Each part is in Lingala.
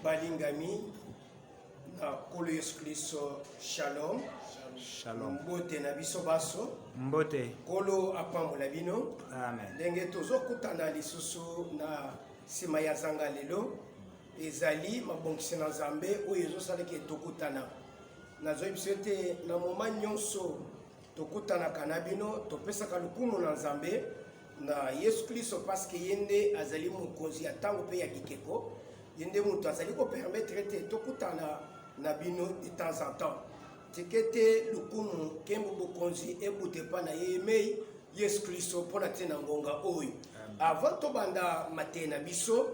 balingami na Kolo Yesu Kristo shalom. Shalom. Mbote na biso baso. Mbote. Kolo apambola bino. Amen. Ndenge tozokutana lisusu na sima ya zanga lelo. Ezali mabongisi na Nzambe oyo ezosalaki tokutana. Nazoyi biso ete na moma nyonso tokutana kana bino topesaka lukumu na Nzambe na Yesu Kristo parce que yende azali mokonzi ya tango pe ya bikeko. Yende mutu azali ko permettre ete tokutana na bino de temps en temps. Tikete lukumu kembo bokonzi ebute pa na yemei Yesu Kristo pona tena ngonga oyo. Avant to banda matena biso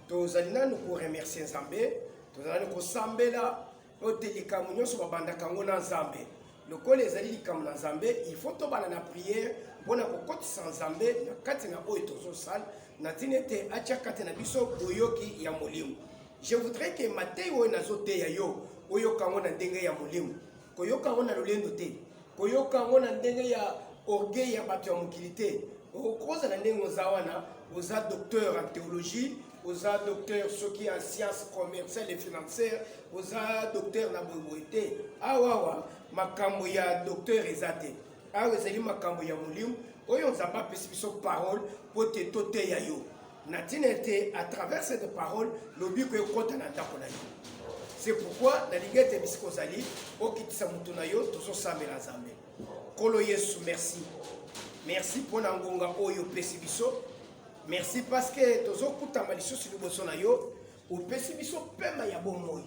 tozali nanu ko remercier Nzambe, tozali ko sambela otelika munyoso babanda kango na Nzambe. Lokola ezali likamu na Nzambe, il faut to bana na prière pona ko kotisa Nzambe na kati na oyo tozosala na tinete acha kati na biso boyoki ya molimo. Je voudrais que matin oyo nazote ya yo oyoka ngo na ndenge ya molimo. Koyoka ngo na lolendo te. Koyoka ngo na ndenge ya orgueil ya bato ya mokili te. Okoza na ndenge ozawana, oza docteur en théologie, oza docteur soki en sciences commerciales et financières, oza docteur na boboité. Awawa makambo ya docteur ezate. Awa ezali makambo ya molimo oyo nzamba pesi biso parole po te tote ya yo. Na tinete à travers cette parole lobiko ekota na ndako na yo. C'est pourquoi la ligette bisiko zali okitisa mutu na yo tozosambela Nzambe. Kolo Yesu merci. Merci pour ngonga oyo pesi biso. Merci parce que tozokutama lisusu liboso na yo opesi biso pema ya bomoi.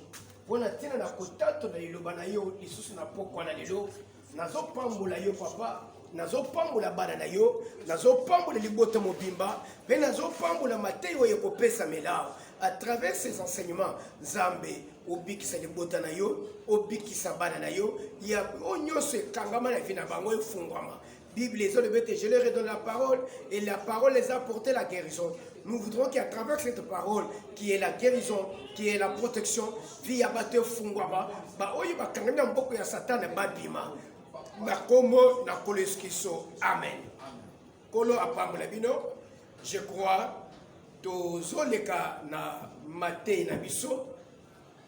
Pona tina na kotato na liloba na yo lisusu na pokwa na lelo nazopambola yo papa, nazopambola bana na yo, nazopambola libota mobimba, pe nazopambola matei oyo kopesa melao. À travers ces enseignements, Nzambe obikisa libota na yo, obikisa bana na yo, ya onyoso kangama na vina bango efungwama. Bible les autres je leur redonne la parole et la parole les a apporté la guérison. Nous voudrons qu'à travers cette parole qui est la guérison, qui est la protection, via bateau fungwama, ba oyo ba kangama mboko ya Satan babima. Na komo na koleskiso. Amen. Kolo apambola bino, je crois tozoleka na maté na biso,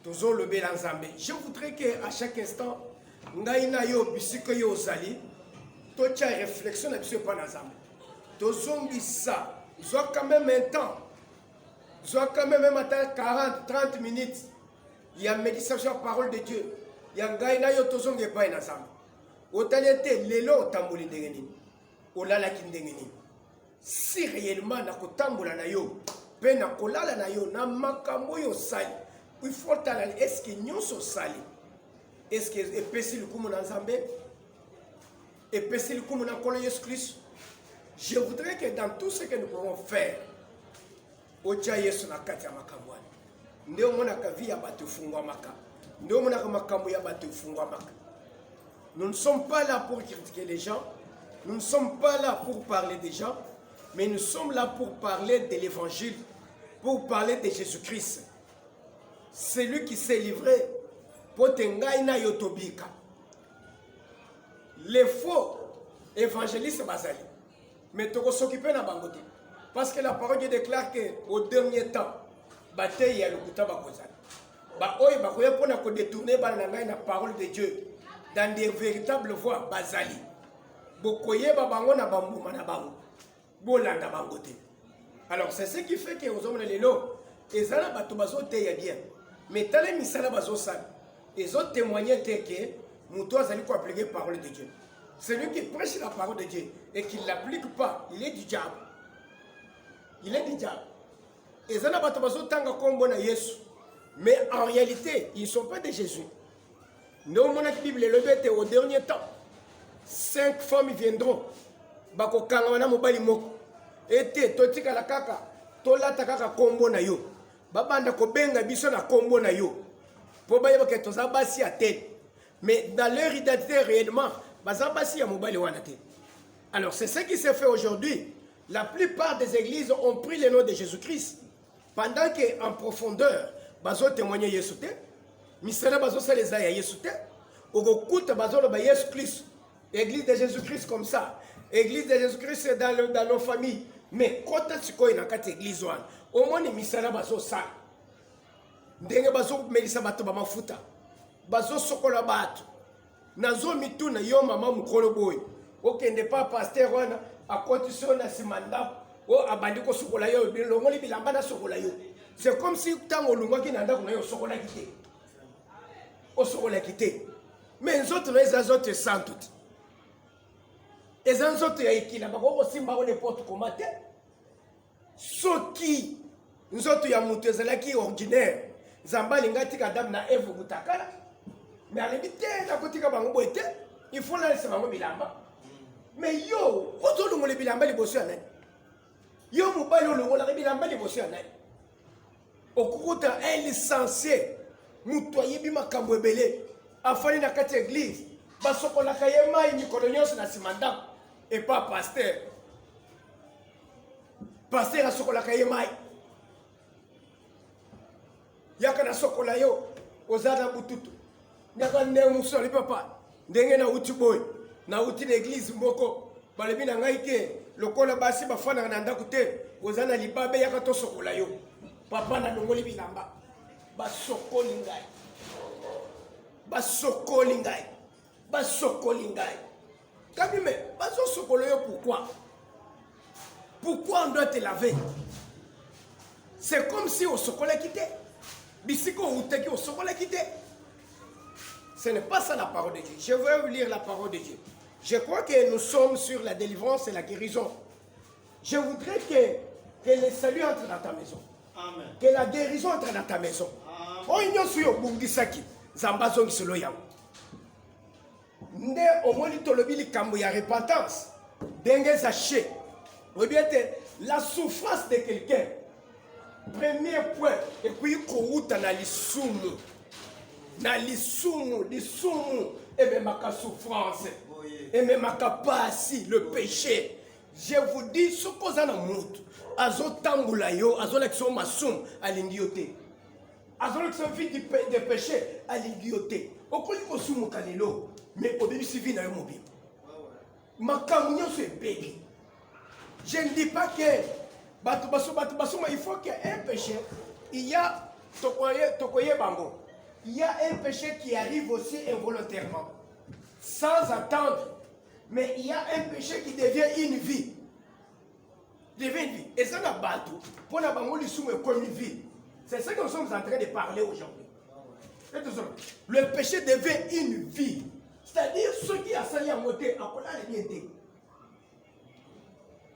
tozolobela Nzambe. Je voudrais que à chaque instant ngai na yo bisiko yo zali tocha réflexion na biso pa na Nzambe. Tozongisa zo quand même un temps. Zo quand même matin 40 30 minutes. Il y a méditation parole de Dieu. Il y a ngai na yo tozonge pa na Nzambe. Otalete lelo tamboli ndenge nini. Olala ki ndenge nini. Si réellement na kotambola na yo, pe na kolala na yo na makambo yo sali. Il faut tala est-ce que nyonso sali. Est-ce que epesi lukumu na Nzambe? Epesi lukumu na Kolo Yesu Christ. Je voudrais que dans tout ce que nous pouvons faire, ocha Yesu na kati ya makambo ani. Ndio mona ka via batu fungwa maka. Ndio mona ka makambo ya batu fungwa maka. Nous ne sommes pas là pour critiquer les gens. Nous ne sommes pas là pour parler des gens. Mais nous sommes là pour parler de l'évangile. Pour parler de Jésus-Christ. C'est lui qui s'est livré. Pour tengaina yotobika. Les faux évangélistes basali. Mais tu vas s'occuper na bangote. Parce que la parole déclare qu'au dernier temps, bataille ya lokuta bakozali. Ba oy bakoya pona ko détourner bana ngai na parole de Dieu. Dans des véritables voies bazali. Bokoye babango na bambuma na bango. Bolanda bangote. Alors c'est ce qui fait que aux hommes lelo ezala bato bazote ya bien. Mais tale misala bazosala. Ils ont témoigné que muto azali ko appliquer parole de Dieu. Celui qui prêche la parole de Dieu et qui ne l'applique pas, il est du diable. Il est du diable. Ezala bato bazotanga kombo na Yesu. Mais en réalité, ils ne sont pas de Jésus. Nous, mon Bible, le bête au dernier temps, 5 femmes viendront. Bako kangana mobali moko. Ete totika la kaka, tolata kaka kombo na yo. Babanda ko benga biso na kombo na yo. Po bayeba ke toza basi a tête. Mais dans leur identité réellement, baza basi ya mobali wana te. Alors c'est ce qui s'est fait aujourd'hui. La plupart des églises ont pris le nom de Jésus-Christ. Pendant que en profondeur, bazo témoigner Yesu te. Misala bazo saleza ya Yesu te. Ogokuta bazo ba Yesu Christ. Église de Jésus-Christ comme ça. Église de Jésus-Christ dans nos familles. Mais quand tu es dans cette église, au moins les misala bazo ça. ndenge bazomelisa bato bamafuta bazosokola bato nazomituna yo mama mokolo boye okende pa paster wana akotisi yo na nsima ndako o abandi kosokola yo longoli bilamba nasokola yo. C'est comme si ntango olungwaki na ndako na yo osokolaki te osokolaki te me nzoto na eza nzoto esantu te eza nzoto ya ekila bakokosimba ngo n'importe comment te soki nzoto ya moto ezalaki ordinaire nzambe alingi atika adamu na eve kutakala me alebi te nakotika bango boye te il faut nalesa bango bilamba me yo ozolongola bilamba liboso ya nani yo mobali olongolaka bilamba liboso ya nani okukuta un licencié moto ayebi makambo ebele afani na kati ya église basokolaka ye mai mikolo nyonso na nsima ndako epa paster asokolaka ye mai yaka nasokola yo oza na bututu nyaka nde mosusu alobi papa ndenge nauti boye nauti na église moko balobi na ngai ke lokola basi bafandaka na ndako te oza na libabe yaka tosokola yo papa nalongoli bilamba basokoli ngai basokoli ngai basokoli ngai kabime bazosokola yo pourquoi on doit te laver? C'est comme si on sokolaki quitté bisiko outeki on sokolaki quitté. Ce n'est pas ça la parole de Dieu. Je veux vous lire la parole de Dieu. Je crois que nous sommes sur la délivrance et la guérison. Je voudrais que le salut entre dans ta maison. Amen. Que la guérison entre dans ta maison. Oh, il y a sur Bundisaki, Zambazon solo yao. Nde omoni tolobi likambo ya repentance. Dengue zaché. Ou bien la souffrance de quelqu'un. Premier point. Et puis kouta na lisumu. Na lisumu, et même ma souffrance. Et même ma capacité, le péché. Je vous dis, ce qu'on a dans le monde. Azo tambula yo, azo l'action masum à l'ingioté. Azo l'action vie de péché à l'ingioté. Okoli kosumu kanelo, mais au début c'est na yo mobile. Makamunyo c'est baby. Je ne dis pas que il faut qu'il y ait un péché. Il y a tokoye bango. Il y a un péché qui arrive aussi involontairement, sans attendre. Mais il y a un péché qui devient une vie. Et ça n'a pas tout. Pour la banque, comme une vie. C'est ça que nous sommes en train de parler aujourd'hui. Le péché devient une vie. C'est-à-dire ceux qui ont sali à monter, à coller les biens.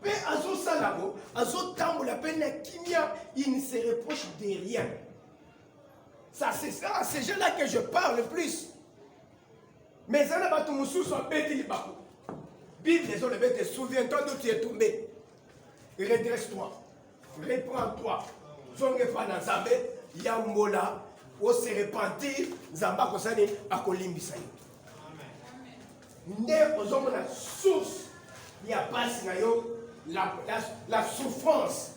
Mais à ce salamo, à ce temps où la peine kimia, il ne se reproche de rien. Ça, c'est ça, ces gens-là que je parle le plus. Mais ça n'a pas tout mon sous son bête, il est pas. Bible, les autres bêtes, souviens-toi d'où tu es tombé. Redresse-toi. Reprends-toi. Zonge pas dans Zambé, Yambola, on se repentir, Zamba Kosane, à Kolimbisaï. Amen. Aux hommes, la source, il n'y a pas la souffrance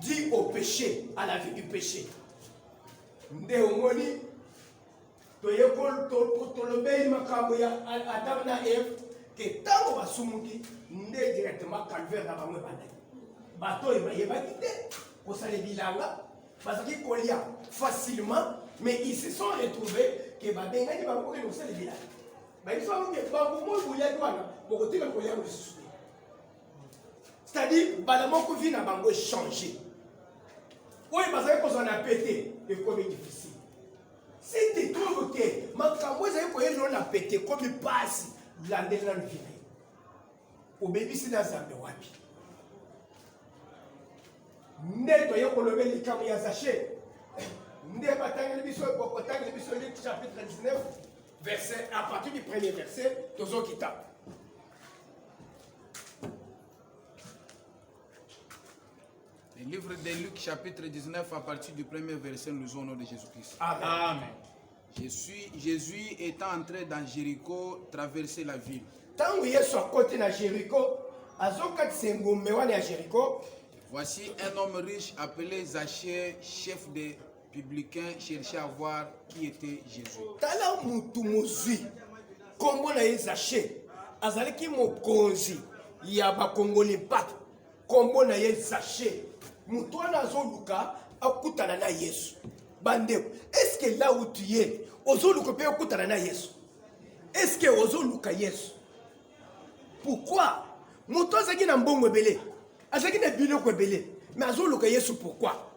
due au péché, à la vie du péché. Nde omoni toyekol tolobeli makambo ya Adam na Eve ke tango basumuki nde directement calvaire na bango bandaki bato ebayebaki te kosala bilanga bazaki kolia facilement mais ils se sont retrouvés que babengani bango ke kosala bilanga bayiso bango ke bango mo kolia wana bokotika kolia ngo lisusu. C'est-à-dire balamoko vie na bango changer. Oui, parce que quand on a pété, c'est comme difficile. Si tu trouves que ma camoise est a pété, comme il passe, l'année dans le vie. Au bébé, c'est dans un wapi. Net, tu as colomé les camoyas sachets. Net, chapitre 19, verset, à partir du premier verset, tous ceux qui tapent. Le livre de Luc, chapitre 19, à partir du premier verset, nous au nom de Jésus-Christ. Amen. Jésus étant entré dans Jéricho, traversait la ville. Tant que Jésus est côté de Jéricho, Voici un homme riche appelé Zachée, chef des publicains, cherchait à voir qui était Jésus. Tala mutu muzwi kombo na Zachée azalaki mokonzi ya bakongoli mpaka kombo na Zachée mutu wana azoluka akutana na Yesu bandeko, est-ce que là où tu es, ozoluka pe okutana na Yesu? Est-ce que ozoluka Yesu? Pourquoi? Moto azaki na mbongo ebele, azaki na biloko ebele, mais azoluka Yesu pourquoi?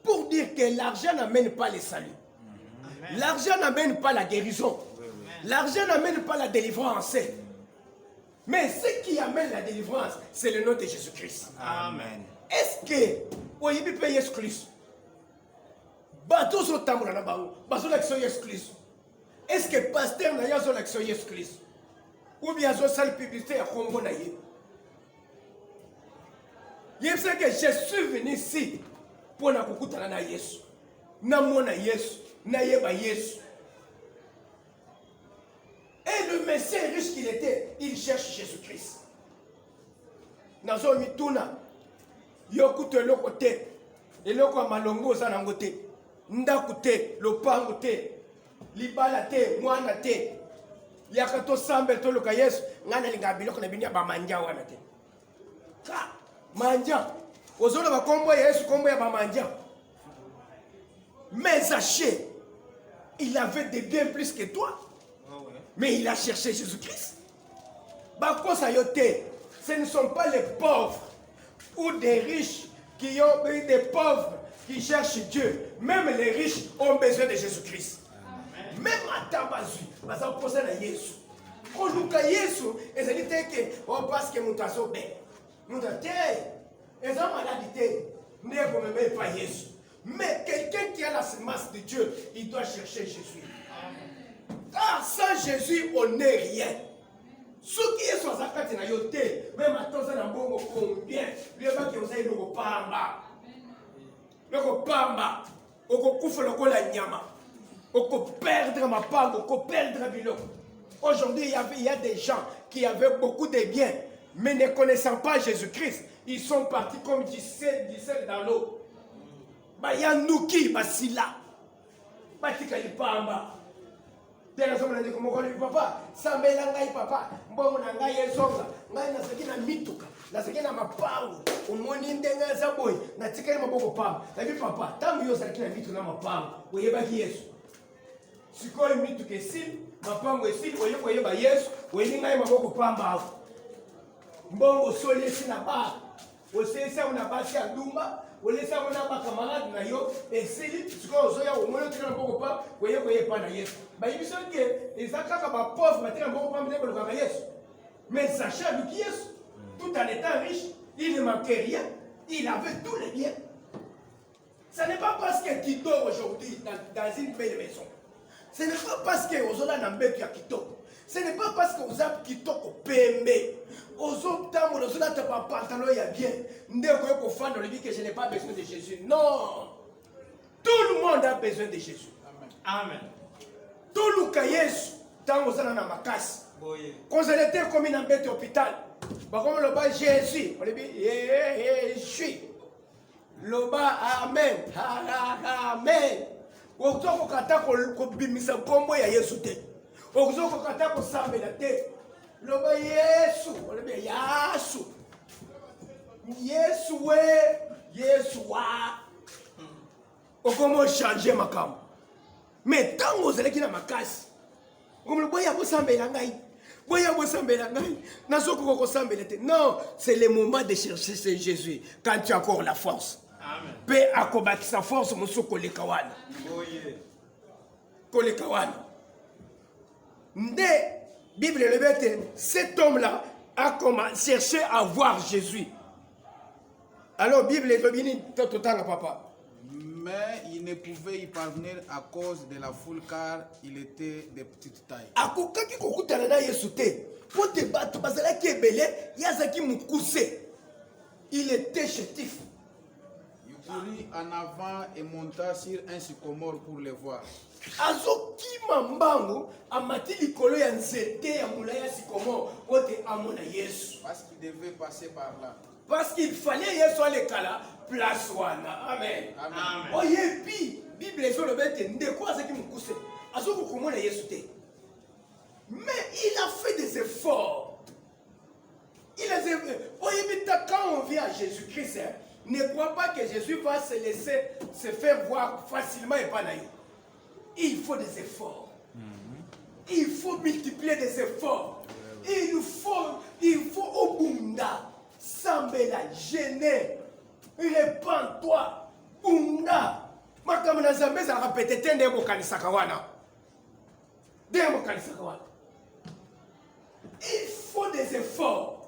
Pour dire que l'argent n'amène pas le salut. L'argent n'amène pas la guérison. L'argent n'amène pas la délivrance. Mais ce qui amène la délivrance, c'est le nom de Jésus-Christ. Amen. Est-ce que vous avez payé Jésus-Christ? Est-ce que pasteur n'a pas l'action Jésus-Christ? Ou bien il y a une publicité à Congo? Je sais que je suis venu ici pour na kukutana na Yesu. Na mona Yesu, na yeba Yesu. Et le Messie riche qu'il était, il cherche Jésus-Christ. Nazo mituna yokuto eloko te, eloko ya malongo oza nango te, ndako te, lopango te, libala te, mwana te, yaka tosambela toluka Yesu, nga nalinga biloko na bino ya bamanja wana te. Ka manja ozoloba kombo ya Yesu, kombo ya bamanja. Mais Zachée, il avait des biens plus que toi. Mais il a cherché Jésus-Christ. Bakosa yote, ce ne sont pas les pauvres ou des riches qui ont des pauvres qui cherchent Dieu. Même les riches ont besoin de Jésus-Christ. Même à Tabazui, parce qu'on pose à Jésus. Quand nous avons Jésus, et ça dit que on passe que nous avons bien. Nous avons et ça maladie, nous ne même pas Jésus. Mais quelqu'un qui a la semence de Dieu, il doit chercher Jésus. Car sans Jésus, on n'est rien. Ce qui est sur sa carte, même à tous les bon combien, les gens qui ont dit le pamba. Le pamba, on peut le nyama. On peut perdre ma part, on peut perdre biloko. Aujourd'hui, il y a des gens qui avaient beaucoup de biens, mais ne connaissant pas Jésus-Christ, ils sont partis comme du sel dans l'eau. Il y a nous qui, Basila. Batika li pamba. Tena somo ndiko mokolo papa, sambela ngai papa, mbongo na ngai ezonga, ngai nasaki na mituka, nasaki na mapango, umoni ndenga za boy, na tikeli maboko pamba. Na bi papa, tangu yo saki na mituka na mapango, oyebaki Yesu. Sikoyi mituka esili, mapango esili, oyeba Yesu, oyeli ngai maboko pamba hapo. Mbongo soli esi na ba, osesa una basi ya ndumba. Olesa mona ba camarade na yo esili siko ozoya omona tika na boko pa koye pa na Yesu. Ba yibiso ke ezaka ba pauvre batika na boko pa mbele ko Yesu. Mais Sacha lui Yesu, tout en étant riche, il ne manquait rien, il avait tous les biens. Ce n'est pas parce que tu dors aujourd'hui dans une belle maison. Ce n'est pas parce que ozola na mbetu ya kitoko. Ce n'est pas parce que vous avez kitoko pembe. Aux autres temps, vous avez un pantalon bien. Que je n'ai pas besoin de Jésus. Non. Tout le monde a besoin de Jésus. Amen. Tout le cas, tant vous avez ma casse. Quand vous êtes comme une embête hôpital, comme le bas Jésus, on dit Jésus. Le bas Amen. Amen. Vous avez un bimisa combo ya Yesu te. Vous avez un sambela te. Loba Yesu, Yesu, Yesu we, Yesu wa. Comment changer ma cam? Mais tant que vous allez na makasi, comme le boya vous sambela ngai, boya vous sambela ngai, nazoko ko sambela te. Non, c'est le moment de chercher ce Jésus quand tu as encore la force. Amen. Pe akobaki sa force musoko le kawana. Oye. Ko le kawana. Nde Bible le bête, cet homme-là a cherché à voir Jésus. Alors, Bible est devenue tout temps, papa. Mais il ne pouvait y parvenir à cause de la foule car il était de petite taille. Il était chétif. Il courut en avant et monta sur un sycomore pour le voir. Azokima mbangu amati likolo ya nzete ya mulaya sikomo ote amona Yesu. Parce qu'il devait passer par là. Parce qu'il fallait Yesu alekala place wana. Amen. Amen. Oyebi Bible ezo lobete ndeko azaki mukuse. Azoko komona Yesu te. Mais il a fait des efforts. Il a fait. Oyebi quand on vient à Jésus-Christ, Ne crois pas que Jésus va se laisser se faire voir facilement et pas naïf. Il faut des efforts. Il faut multiplier des efforts. Il faut au bunda. Sambela, gêner. Répands-toi. Bunda. Makamana Zambé, ça répète Demo Kanisakawana. Demo Kanisakawana. Il faut des efforts.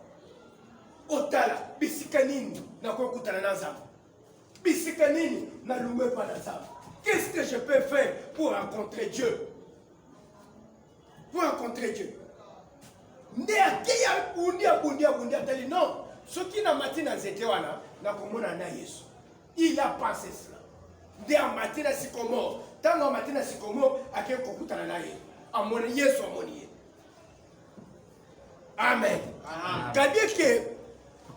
Otala, bisikanini, na kokutana na Zambé. Bisikanini, na lume pa na Zambé. Qu'est-ce que je peux faire pour rencontrer Dieu? Pour rencontrer Dieu. Non. Ce qui n'a matina zetewana, na komona na Yesu. Il a pensé cela. Dès à matina sikomo, tant à matina sikomo, à quel kokutana na Yesu. Amoni Yesu amoni. Amen. C'est-à-dire que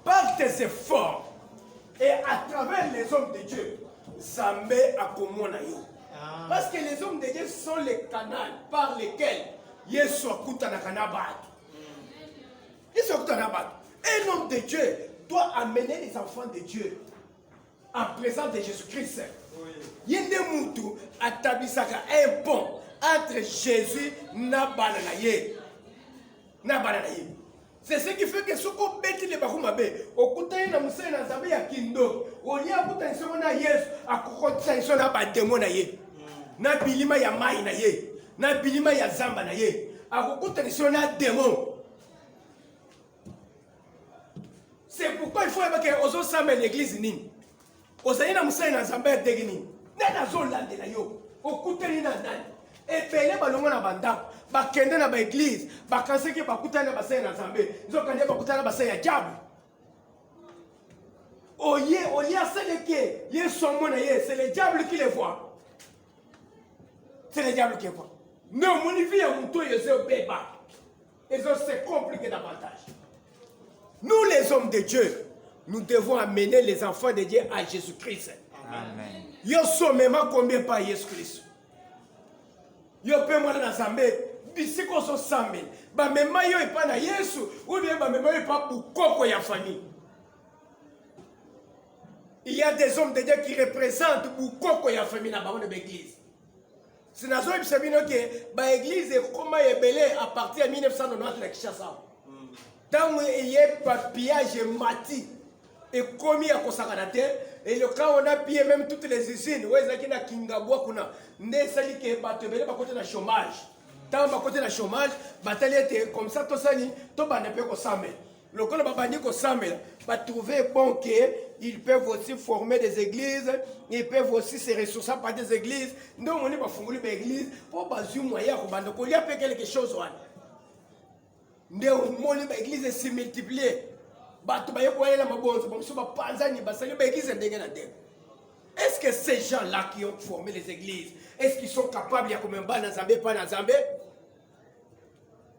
par tes efforts et à travers les hommes de Dieu, Zambé a komona yo. Parce que les hommes de Dieu sont les canaux par lesquels Yesu akutana kanabat. Yesu akutana kanabat. Un homme de Dieu doit amener les enfants de Dieu en présence de Jésus-Christ. Yende mutu atabisaka un pont entre Jésus na bananaye. C'est ce qui fait que ce qu'on bête les bakumabe, au côté de Moussa na Zambé ya Kindo, au lieu de côté de na Yesu, à côté de na bademo na ye, na bilima ya mai na ye, na bilima ya zamba na ye, à côté de na démon. C'est pourquoi il faut que ozo same l'église nini. Ozali na Moussa na Zambé degini. Na zo lande na yo, au côté ni na nani. Et pele balongo na bandako. Bakende na ba église, bakanse ke bakutana basaya na Zambé, nzokande bakutana basaya ya diable. Oye sele ke, ye somo na ye, c'est le diable qui les voit. C'est le diable qui les voit. Non, mon vie est mon tour, je beba. Et ça c'est compliqué davantage. Nous les hommes de Dieu, nous devons amener les enfants de Dieu à Jésus-Christ. Amen. Yo sommes combien par Jésus-Christ? Yo pe moi na Zambé. Bisiko so sambe ba mema yo epa na Yesu ou bien ba mema yo epa bukoko ya famille. Il y a des hommes de Dieu qui représentent bukoko ya famille na ba l'église. C'est na zo ibisabino ke ba église e koma ebele à partir de 1990 na Kinshasa. Tant il y a papillage mati et commis à Kosakanate et le cas on a pillé même toutes les usines où ezaki na Kingabwa kuna ndesali ke batebele ba côté na chômage. Tant que côté de chômage, bataille était comme ça, tout ça, tout le monde peut s'amener. Le cas de ko s'amener, va trouver bon qu'ils peuvent aussi former des églises, ils peuvent aussi se ressourcer par des églises. Nous, on est pas fondé des églises pour baser moyen pour bande. Il y a quelque chose là. Nous, on est église se multiplier. Batu ba yeko yela mabonzo, bon so ba panzani ba sali ba église ndenge na ndenge. Est-ce que ces gens-là qui ont formé les églises, est-ce qu'ils sont capables, il y a combien de Zambé, pas dans Zambé?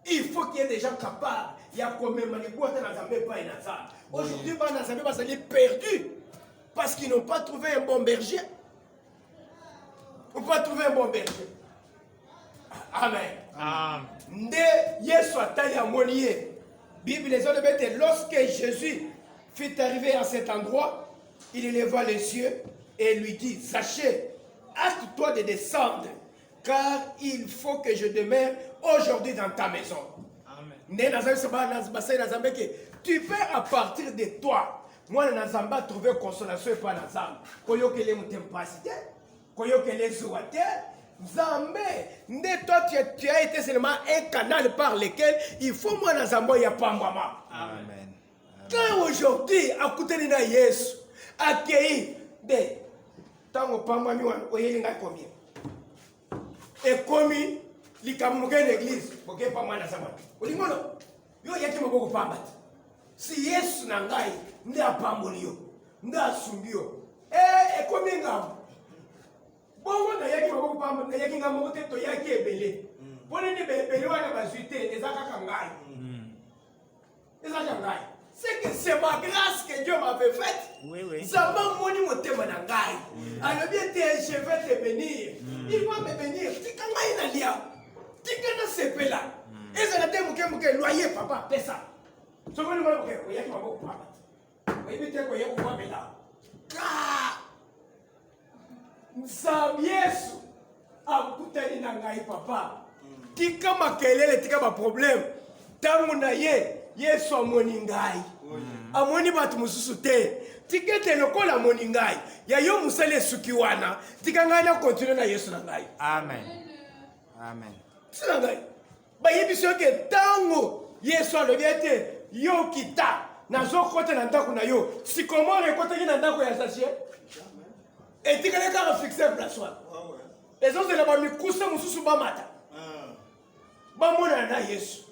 Il faut qu'il y ait des gens capables, il y a combien de Zambé, pas dans Zambé. Aujourd'hui, pas dans Zambé, ils sont perdus parce qu'ils n'ont pas trouvé un bon berger. Ils n'ont pas trouvé un bon berger. Amen. Nde Yesu atali amoniye. Bible les autres bêtes, lorsque Jésus fut arrivé à cet endroit, il éleva les yeux et lui dit, Zachée, hâte-toi de descendre, car il faut que je demeure aujourd'hui dans ta maison. Amen. Tu peux à partir de toi, moi, Nazamba, trouver consolation et pas Nazamba. Koyokele mutempasite, koyokele zouate, Zambé, toi tu as été seulement un canal par lequel il faut moi Nazamba, il n'y a pas maman. Amen. Quand aujourd'hui, à côté de Yesu, accueilli des tant au pamami oyelinga combien et commis likamuke l'église boke pamwa na sama olimono yo yaki maboko pambat si Yesu na ngai ndi apamboli yo ndi asumbi yo e commis ngam bongo na yaki maboko pambat na yaki ngam te to yaki ebele pone ni bele wana bazuite ezaka kangai ezaka ngai. C'est que c'est ma grâce que Dieu m'avait faite. Oui. Ça m'a moni mon thème en angai. Alors bien, je vais te bénir. Il va me bénir. Tu quand il a lia. Tu quand on se fait là. Et ça n'a pas été loyer, papa, paie ça. Ce que nous voulons, il y a qui m'a beaucoup papa. Il y a qui m'a beaucoup là. nzambe Yesu akutani na ngai papa tika makelele tika ba problème tango na ye Yesu amoni ngai amoni batu mususu te tikete lokola amoni ngai ya yo musale suki wana tika ngai na continue na Yesu na ngai. Amen. Amen. Sina ngai ba yebiso ke tango Yesu alobi ete yo kita nazo kota na ndako na yo sikomore kota ki na ndako ya Zaché etikale ka fixer place wana ezo zela ba mikusa mususu ba mata ba mona na Yesu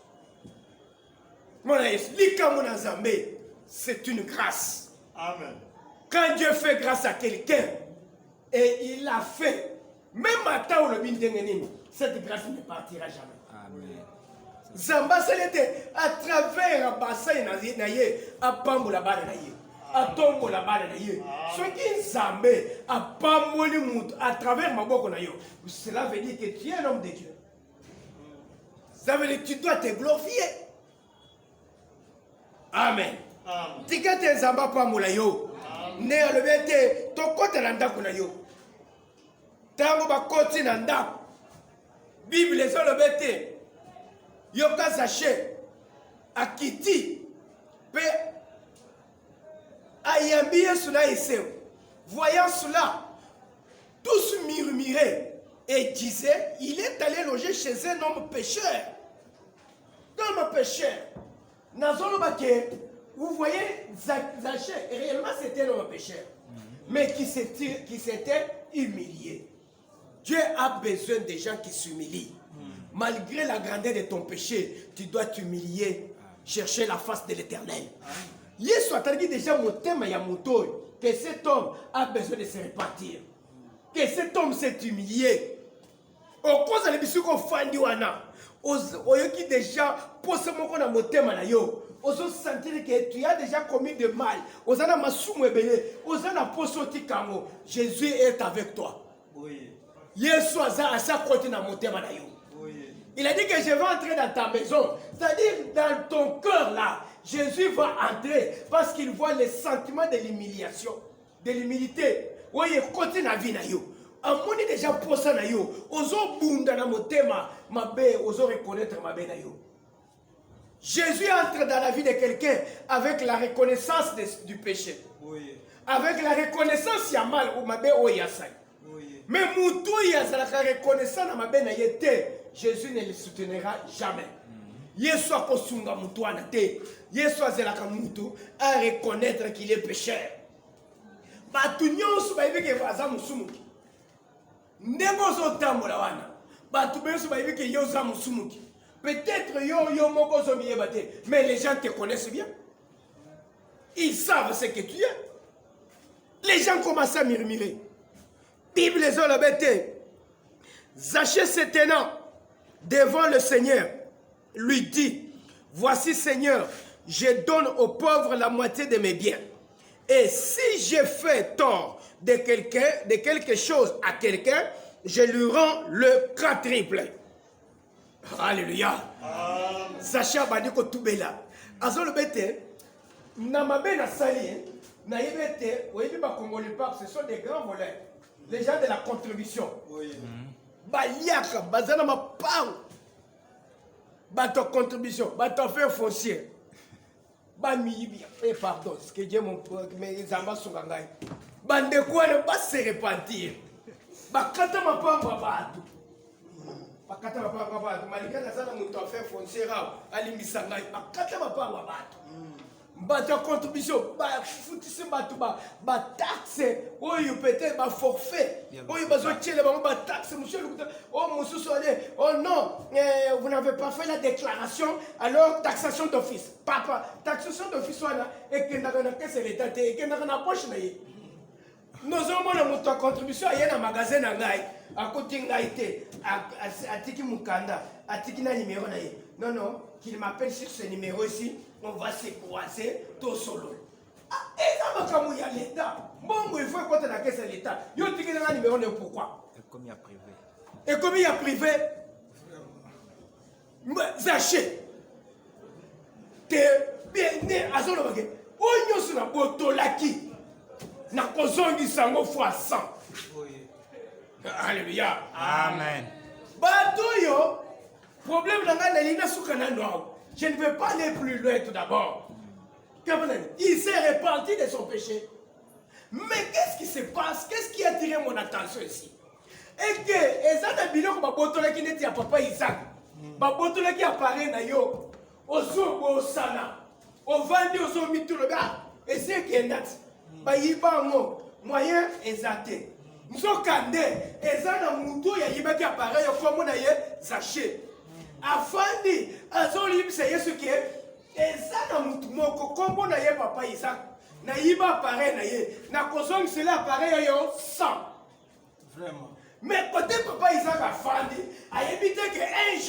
mona Yesu lika mona Nzambe c'est une grâce. Amen. Quand Dieu fait grâce à quelqu'un et il l'a fait même à temps le bindengenini cette grâce ne partira jamais. Amen. Zamba selete à travers bassin na ye apambola bana na ye atombola bana na ye soki Nzambe apamboli mutu à travers maboko na yo cela veut dire que tu es un homme de Dieu. Ça veut dire que tu dois te glorifier. Amen. Tika te Nzamba pambola yo ne alobi ete tokota na ndako na yo tango bakoti na ndako Bible ezolobi ete yoka Zaché akiti pe ayambi Yesu na Yesu. Voyant cela, tous murmuraient et disaient, il est allé loger chez un homme pécheur. Un homme pécheur. Vous voyez, Zaché, réellement c'était un homme pécheur, mais qui s'était humilié. Dieu a besoin des gens qui s'humilient. Malgré la grandeur de ton péché, tu dois t'humilier, chercher la face de l'Éternel. Yesu a dit déjà mon thème ya moto que cet homme a besoin de se repartir, que cet homme s'est humilié. Au cause de l'ébissement fandi wana, oyoki déjà pose moko na motema na yo. Oso sentir que tu as déjà commis de mal. Osana masumu ebele, osana posoti kango. Jésus est avec toi. Oui. Yesu asa côté na motema na yo. Il a dit que je vais entrer dans ta maison. C'est-à-dire dans ton cœur là. Jésus va entrer parce qu'il voit les sentiments de l'humiliation, de l'humilité. Oui, côté na vie na yo. Amoni déjà posa na yo. Ozo bunda na motema mabe, ozo reconnaître mabe na yo. Jésus entre dans la vie de quelqu'un avec la reconnaissance du péché. Oui. Avec la reconnaissance ya mal ou mabe o yasai. Oui. Mais Moutou Yazalaka reconnaissant na mabe na yete, Jésus ne le soutenira jamais. Yesu akosunga Moutou anate. Yesu azelaka Moutou à reconnaître qu'il est pécheur. Batu nyonso bayibi ke baza musumuki. Ndemo zo tambola wana. Batu benso bayibi ke yo za musumuki. Peut-être yo moko zo miyebate, mais les gens te connaissent bien. Ils savent ce que tu es. Les gens commencent à murmurer. Bible les ont bêté. Zaché se tenant devant le Seigneur, lui dit, voici Seigneur, je donne aux pauvres la moitié de mes biens. Et si j'ai fait tort de quelque chose à quelqu'un, je lui rends le quadruple. Alléluia. Zaché abandi ko tubela. Azo le bêté. Namabe na sali. Na yebete, oyebi ba Congolais ce sont des grands voleurs. Les gens de la contribution. Oui. Bayaka, bazana ma pau. Bato contribution, bato fait foncier. Bami, pardon, ce que Dieu mon mais zamba sungangai. Bande quoi ne pas se repentir. Bakata ma pau bato. Bakata ma pau bato. Malika na sana muto fait foncier rao. Ali misangai. Bakata ma pau bato. Bato contribution, ba foutisse bato ba taxe, oyo peut-être ba forfait, oyo bazo tiele ba taxe, monsieur le oh monsieur Solé, oh non, vous n'avez pas fait la déclaration, alors taxation d'office. Papa, taxation d'office wana et que na caisse l'état et que na poche na ye. Nous avons na moto contribution ya na magasin na ngai, akoti ngai te, atiki mukanda, atiki na numéro na ye. Non non, qu'il m'appelle sur ce numéro ici. On va se croiser tout solo. Et ça va comme il y a l'État. Bon, il faut qu'on ait la caisse de l'État. Il y a un numéro, pourquoi? Et comme il y a privé. Et comme il y a privé, Zaché, t'es bien né à son lobby. On y a sur la boto laki. nakozongisa yango fois 100. Alléluia. Amen. Batoyo, problème dans la ligne je ne veux pas aller plus loin tout d'abord. Il s'est repenti de son péché. Mais qu'est-ce qui se passe? Qu'est-ce qui a attiré mon attention ici? Et que, et ça n'a pas de qui n'était à papa Isaac. Babotole qui apparaît na yo. Ozo bo sana. O vandi ozo mitu le gars. Et c'est qui est nat. Ba yiba mo moyen exacté. Nso kande ezana mutu ya yiba qui apparaît yo comme na ye zaché. Afandi azoli c'est yesu qui est ezana mutu moko kombo na ye papa Isaac. Na yiba apparaît na ye. Na kozong cela apparaît yo 100. Vraiment. Mais côté papa Isaac afandi a évité que un jour